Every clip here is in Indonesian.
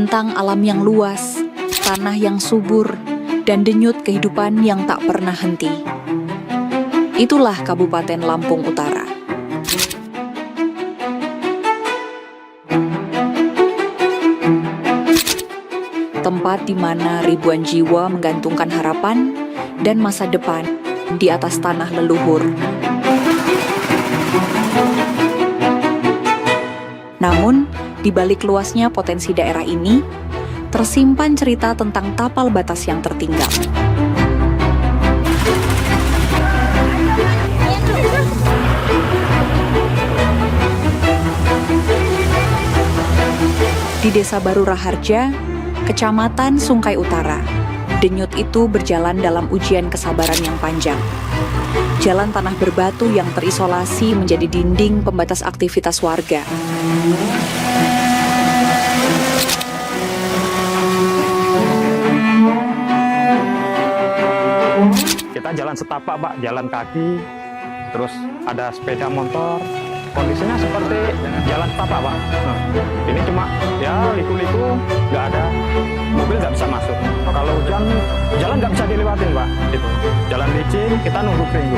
tentang alam yang luas, tanah yang subur, dan denyut kehidupan yang tak pernah henti. Itulah Kabupaten Lampung Utara. Tempat di mana ribuan jiwa menggantungkan harapan dan masa depan di atas tanah leluhur. Namun, di balik luasnya potensi daerah ini, tersimpan cerita tentang tapal batas yang tertinggal. Di Desa Baru Raharja, Kecamatan Sungkai Utara, denyut itu berjalan dalam ujian kesabaran yang panjang. Jalan tanah berbatu yang terisolasi menjadi dinding pembatas aktivitas warga. Kita jalan setapak, Pak, jalan kaki, terus ada sepeda motor. Kondisinya seperti jalan setapak, Pak. Ini cuma ya liku-liku, nggak ada mobil, nggak bisa masuk. Kalau hujan, jalan nggak bisa dilewatin, Pak. Itu jalan licin, kita nunggu kering.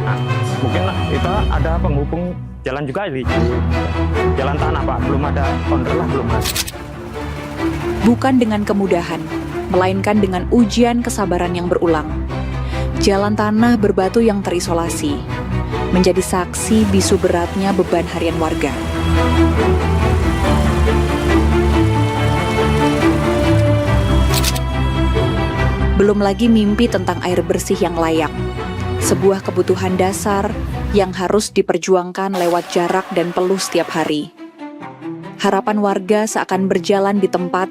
Nah, mungkin kita ada penghubung jalan juga licin. Jalan tanah, Pak, belum ada konter lah, belum ada. Bukan dengan kemudahan, melainkan dengan ujian kesabaran yang berulang. Jalan tanah berbatu yang terisolasi menjadi saksi bisu beratnya beban harian warga. Belum lagi mimpi tentang air bersih yang layak, sebuah kebutuhan dasar yang harus diperjuangkan lewat jarak dan peluh setiap hari. Harapan warga seakan berjalan di tempat,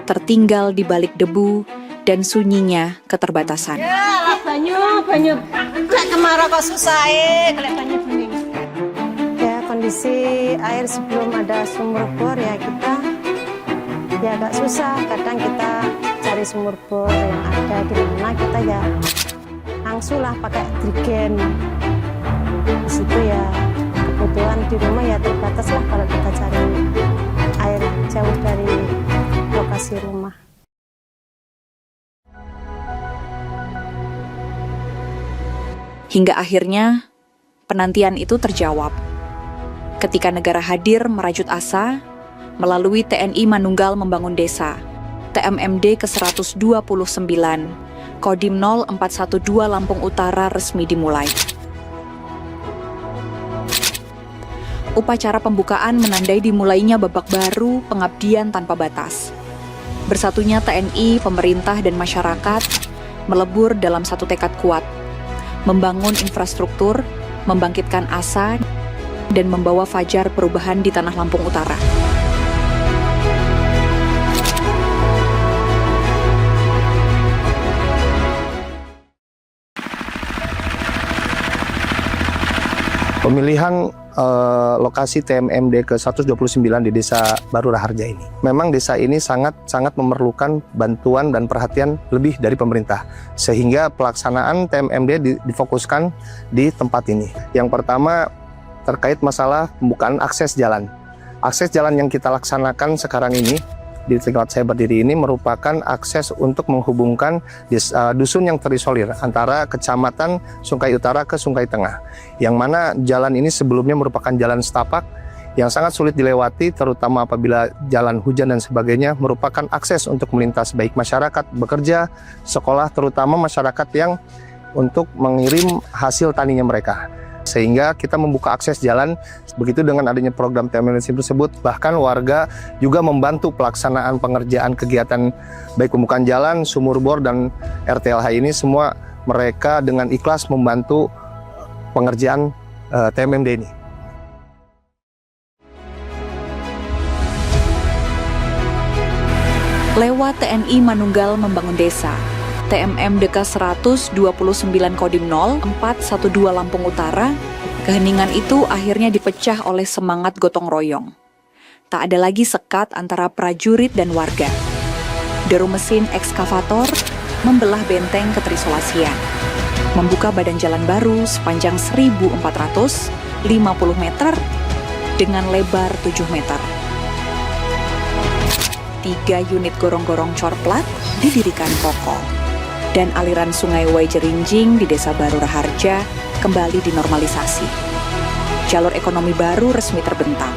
tertinggal di balik debu dan sunyinya keterbatasan. Ya, banyu. Kayak kemarau kok susah kalau banyu bening. Ya, kondisi air sebelum ada sumur bor ya kita ya agak susah. Kadang kita cari sumur bor yang ada di mana kita ya langsung lah pakai drigen. Di situ ya kebutuhan di rumah ya terbatas lah kalau kita cari air jauh dari lokasi rumah. Hingga akhirnya, penantian itu terjawab. Ketika negara hadir merajut asa, melalui TNI Manunggal Membangun Desa, TMMD ke-129, Kodim 0412 Lampung Utara resmi dimulai. Upacara pembukaan menandai dimulainya babak baru pengabdian tanpa batas. Bersatunya TNI, pemerintah, dan masyarakat melebur dalam satu tekad kuat, membangun infrastruktur, membangkitkan asa, dan membawa fajar perubahan di tanah Lampung Utara. Pemilihan lokasi TMMD ke-129 di Desa Baru Raharja ini. Memang desa ini sangat memerlukan bantuan dan perhatian lebih dari pemerintah. Sehingga pelaksanaan TMMD difokuskan di tempat ini. Yang pertama terkait masalah pembukaan akses jalan. Akses jalan yang kita laksanakan sekarang ini di tempat saya berdiri ini merupakan akses untuk menghubungkan dusun yang terisolir antara Kecamatan Sungkai Utara ke Sungkai Tengah, yang mana jalan ini sebelumnya merupakan jalan setapak yang sangat sulit dilewati, terutama apabila jalan hujan dan sebagainya, merupakan akses untuk melintas baik masyarakat bekerja, sekolah, terutama masyarakat yang untuk mengirim hasil taninya mereka. Sehingga kita membuka akses jalan, begitu dengan adanya program TMMD tersebut, bahkan warga juga membantu pelaksanaan pengerjaan kegiatan baik pembukaan jalan, sumur bor, dan RTLH ini semua mereka dengan ikhlas membantu pengerjaan TMMD ini. Lewat TNI Manunggal Membangun Desa, TMMD ke-129 Kodim 0412 Lampung Utara, keheningan itu akhirnya dipecah oleh semangat gotong royong. Tak ada lagi sekat antara prajurit dan warga. Deru mesin ekskavator membelah benteng keterisolasian, membuka badan jalan baru sepanjang 1.450 meter dengan lebar 7 meter. 3 unit gorong-gorong cor plat didirikan Koko. Dan aliran sungai Waijerinjing di Desa Baru Raharja kembali dinormalisasi. Jalur ekonomi baru resmi terbentang.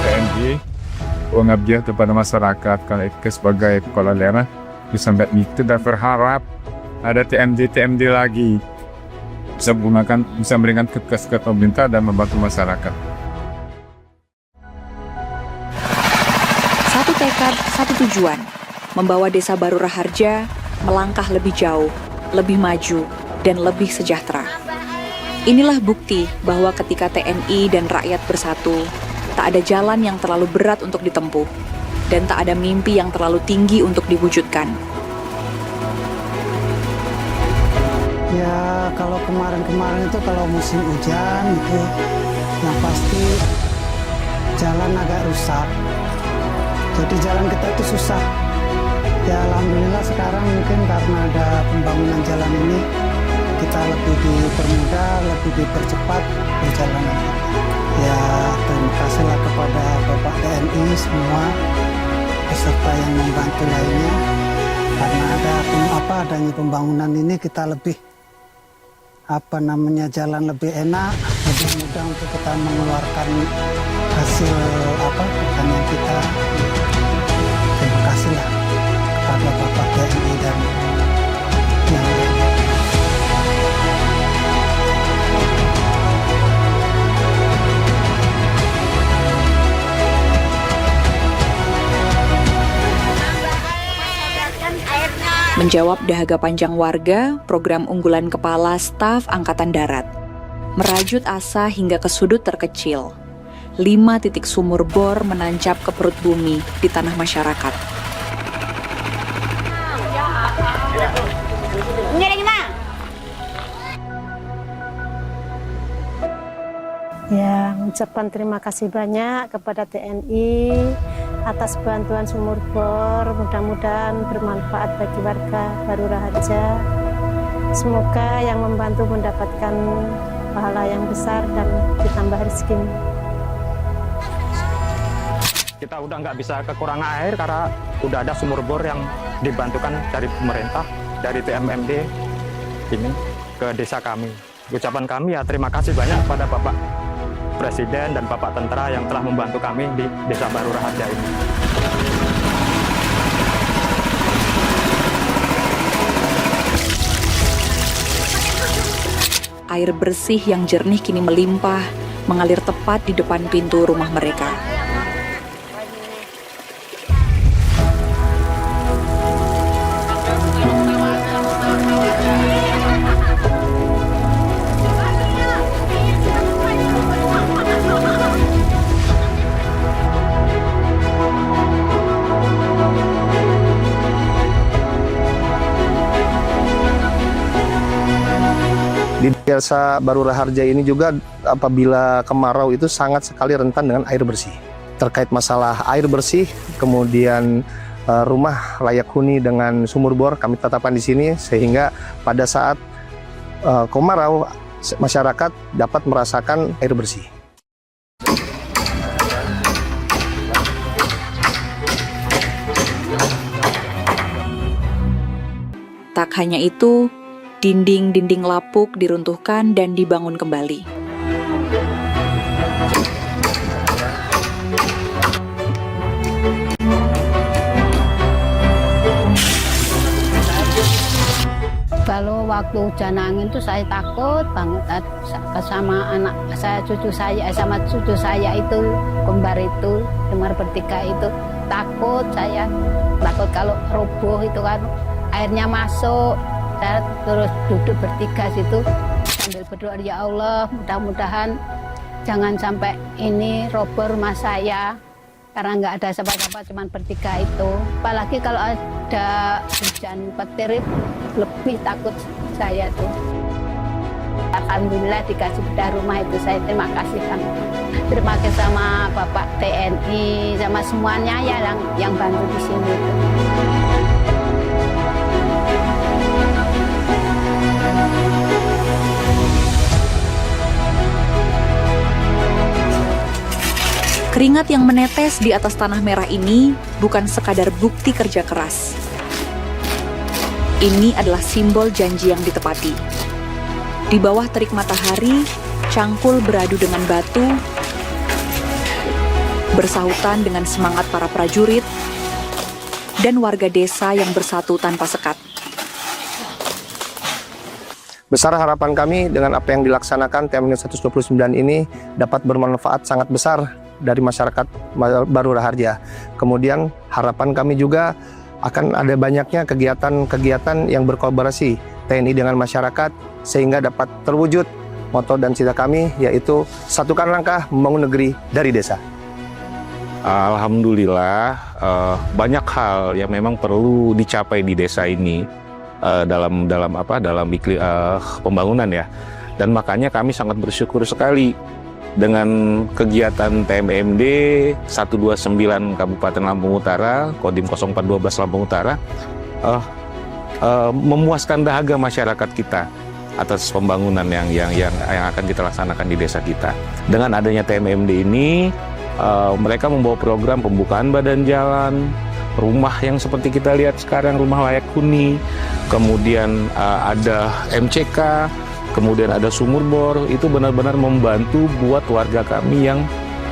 TNI pengabdian kepada masyarakat kalau itu sebagai kepala daerah bisa itu dan berharap ada TMD lagi bisa memberikan tugas ke pemerintah dan membantu masyarakat. Satu tekad, satu tujuan, membawa Desa Baru Raharja melangkah lebih jauh, lebih maju, dan lebih sejahtera. Inilah bukti bahwa ketika TNI dan rakyat bersatu, tak ada jalan yang terlalu berat untuk ditempuh, dan tak ada mimpi yang terlalu tinggi untuk diwujudkan. Ya kalau kemarin-kemarin itu kalau musim hujan itu yang pasti jalan agak rusak. Jadi jalan kita itu susah. Ya alhamdulillah sekarang mungkin karena ada pembangunan jalan ini kita lebih dipermudah, lebih dipercepat perjalanan kita. Ya terima kasihlah kepada Bapak TNI semua beserta yang membantu lainnya. Karena adanya pembangunan ini kita lebih jalan lebih enak, lebih mudah untuk kita mengeluarkan hasil pertanian kita. Terima kasihlah kepada Bapak TNI dan yang lainnya. Menjawab dahaga panjang warga, program unggulan Kepala Staf Angkatan Darat merajut asa hingga ke sudut terkecil. 5 titik sumur bor menancap ke perut bumi di tanah masyarakat. Ya, mengucapkan terima kasih banyak kepada TNI atas bantuan sumur bor. Mudah-mudahan bermanfaat bagi warga Baru Raharja. Semoga yang membantu mendapatkan pahala yang besar dan ditambah rezeki. Kita udah nggak bisa kekurangan air karena udah ada sumur bor yang dibantukan dari pemerintah, dari TMMD ini ke desa kami. Ucapan kami ya terima kasih banyak kepada Bapak Presiden dan Bapak Tentara yang telah membantu kami di Desa Baru Raharja ini. Air bersih yang jernih kini melimpah, mengalir tepat di depan pintu rumah mereka. Di Desa Baru Raharja ini juga apabila kemarau itu sangat sekali rentan dengan air bersih. Terkait masalah air bersih, kemudian rumah layak huni dengan sumur bor kami tetapkan di sini sehingga pada saat kemarau masyarakat dapat merasakan air bersih. Tak hanya itu, dinding-dinding lapuk diruntuhkan dan dibangun kembali. Kalau waktu hujan angin tuh saya takut banget sama anak saya, cucu saya itu kembar itu, kembar bertiga itu, takut kalau roboh itu kan airnya masuk. Saya terus duduk bertiga situ sambil berdoa, ya Allah mudah-mudahan jangan sampai ini roboh rumah saya karena nggak ada siapa-siapa, cuma bertiga itu. Apalagi kalau ada hujan petir lebih takut saya tuh. Alhamdulillah dikasih bedah rumah itu, saya terima kasih kan. Terima kasih sama Bapak TNI sama semuanya ya yang bantu di sini. Keringat yang menetes di atas tanah merah ini bukan sekadar bukti kerja keras. Ini adalah simbol janji yang ditepati. Di bawah terik matahari, cangkul beradu dengan batu, bersahutan dengan semangat para prajurit, dan warga desa yang bersatu tanpa sekat. Besar harapan kami dengan apa yang dilaksanakan TMMD 129 ini dapat bermanfaat sangat besar dari masyarakat Baru Raharja. Kemudian harapan kami juga akan ada banyaknya kegiatan-kegiatan yang berkolaborasi TNI dengan masyarakat sehingga dapat terwujud moto dan cita kami, yaitu satukan langkah membangun negeri dari desa. Alhamdulillah banyak hal yang memang perlu dicapai di desa ini dalam iklim pembangunan ya, dan makanya kami sangat bersyukur sekali dengan kegiatan TMMD 129 Kabupaten Lampung Utara, Kodim 0412 Lampung Utara, memuaskan dahaga masyarakat kita atas pembangunan yang akan kita laksanakan di desa kita. Dengan adanya TMMD ini, mereka membawa program pembukaan badan jalan, rumah yang seperti kita lihat sekarang, rumah layak huni, kemudian ada MCK, kemudian ada sumur bor. Itu benar-benar membantu buat warga kami yang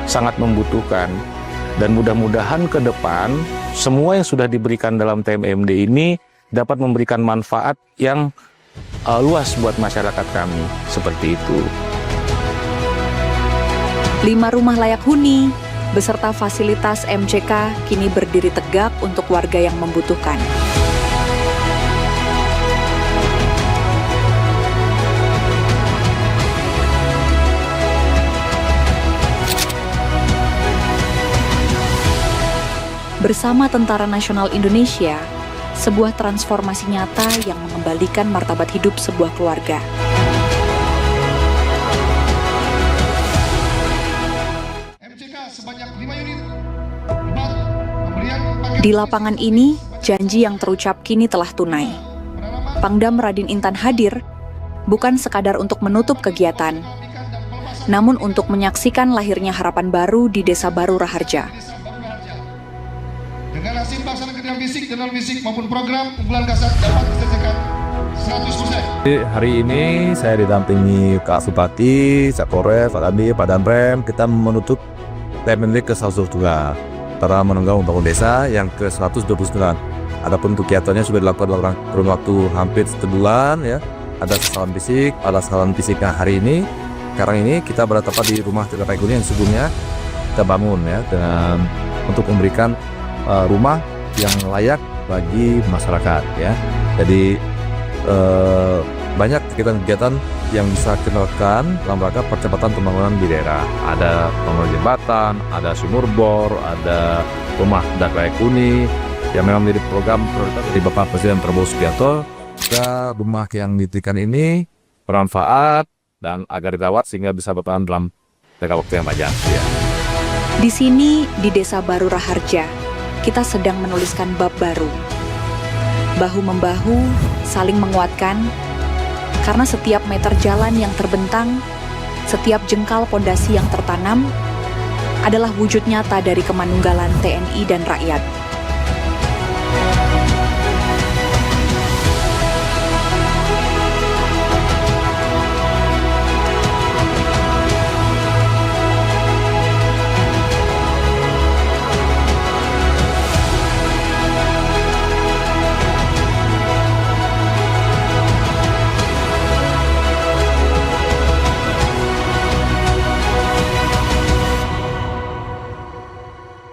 sangat membutuhkan. Dan mudah-mudahan ke depan semua yang sudah diberikan dalam TMMD ini dapat memberikan manfaat yang luas buat masyarakat kami, seperti itu. 5 rumah layak huni beserta fasilitas MCK kini berdiri tegak untuk warga yang membutuhkan. Bersama Tentara Nasional Indonesia, sebuah transformasi nyata yang mengembalikan martabat hidup sebuah keluarga. Di lapangan ini, janji yang terucap kini telah tunai. Pangdam Radin Intan hadir bukan sekadar untuk menutup kegiatan, namun untuk menyaksikan lahirnya harapan baru di Desa Baru Raharja. Dengan hasil pelaksanaan kerja fisik dan non-fisik maupun program unggulan Kasat dapat diselesaikan 100%. Hari ini saya didampingi Kak Supati, Kak Polres, Pak Adi, Pak Danrem. Kita menutup TMMD ke 122, Tentara Menunggal Membangun Desa yang ke 129. Adapun kegiatannya sudah dilakukan dalam kurun waktu hampir sebulan ya. Ada sasaran fisiknya hari ini. Sekarang ini kita berada tepat di rumah Terapai Kuning yang sebelumnya kita bangun ya, dengan untuk memberikan rumah yang layak bagi masyarakat ya. Jadi banyak kegiatan-kegiatan yang bisa kita lakukan dalam rangka percepatan pembangunan di daerah. Ada pembangunan jembatan, ada sumur bor, ada rumah layak huni yang memang menjadi program prioritas dari Bapak Presiden Prabowo Subianto. Juga rumah yang diberikan ini bermanfaat dan agar dirawat sehingga bisa bertahan dalam jangka waktu yang panjang ya. Di sini, di Desa Baru Raharja, kita sedang menuliskan bab baru. Bahu-membahu, saling menguatkan, karena setiap meter jalan yang terbentang, setiap jengkal pondasi yang tertanam, adalah wujud nyata dari kemanunggalan TNI dan rakyat.